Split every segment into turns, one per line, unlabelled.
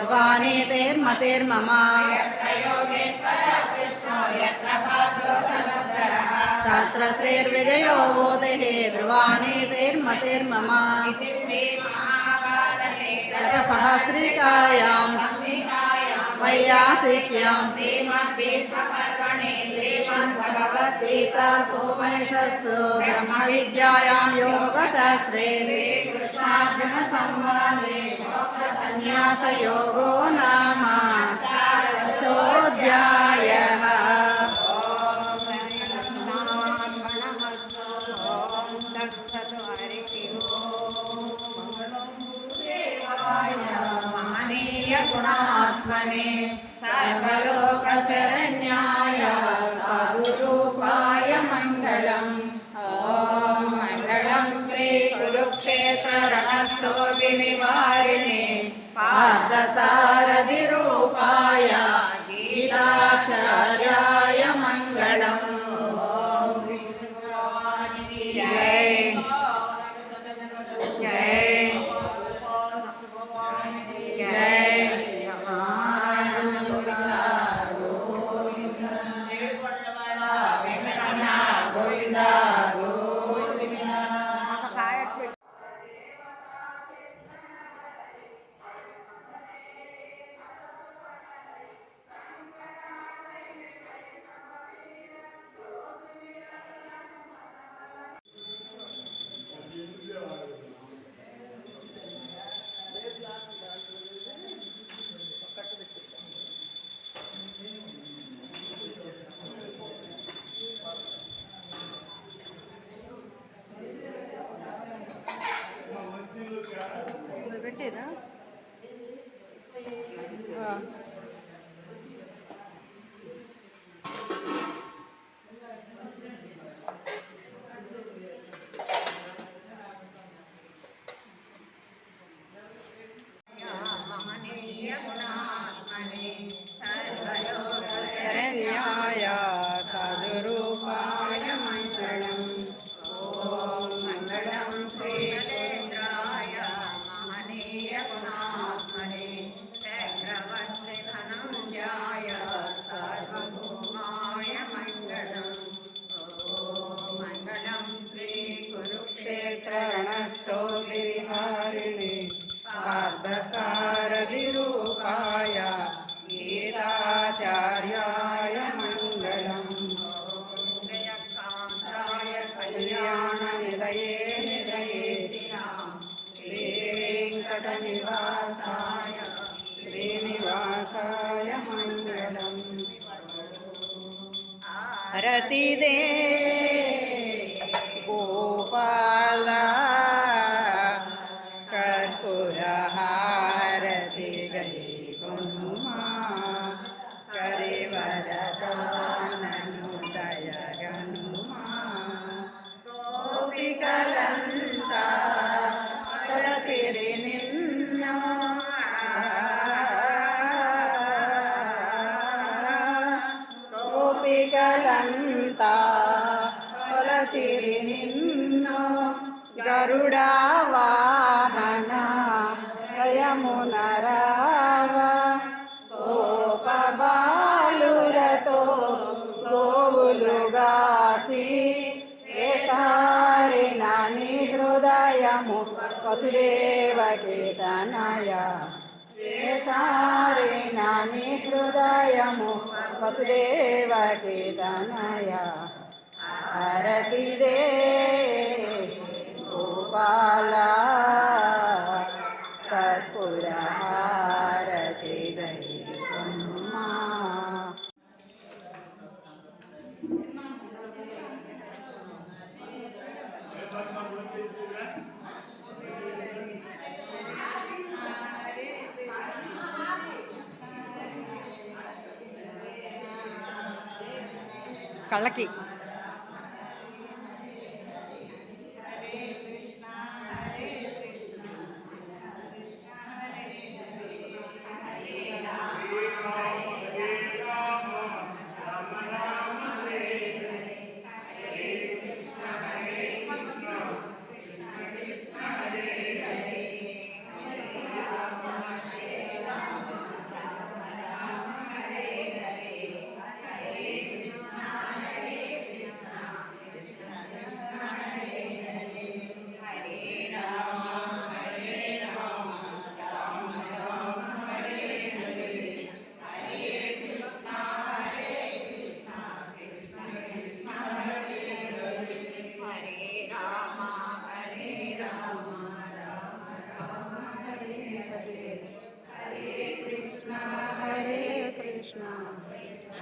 ध्रुवानीतिर्मतिर्मम तत्र श्रीर्विजयो भूतिः ध्रुवानीतिर्मतिर्मम सहस्रिकायां वैयासिक्यां श्रीमद्भगवद्गीतासूपनिषत्सु ब्रह्मविद्यायां योगशास्त्रे श्रीकृष्णार्जुनसंवादे मोक्षसंन्यासयोगो नाम षोडशोऽध्यायः। गुणात्मने सर्वलोकशरण्याय साधुरूपाय मङ्गलम्। ॐ मङ्गलं श्रीकुरुक्षेत्ररणस्थोभिनिवारिणे पार्थसारथिरूपाय गीताचार्याय मङ्गलम्। पार्थसारथिरूपाय गीताचार्याय मङ्गलम्। कल्याणनिलये श्रीवेङ्कटनिवासाय श्रीनिवासाय मङ्गलम्। रतिदे गोपाला कर्पूरहारति गैकुन्मा करिवरदाननुदय गनुमा गोपिकलन्ता तुलसिरिनिन्नो गोपिकलन्ता तुलसिरिनिन्नो गरुडावाहना यमुनराव गोपबालुरतो गोवुलुगासी ఏసారినాని హృదయము వసుదేవకీతనయ ఏసారినాని హృదయము వసుదేవకీతనయ హారతిదే గోపాల కర్పూర హారతి దైవమ్మా. కళ్ళకి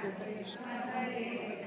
कृष्ण हरे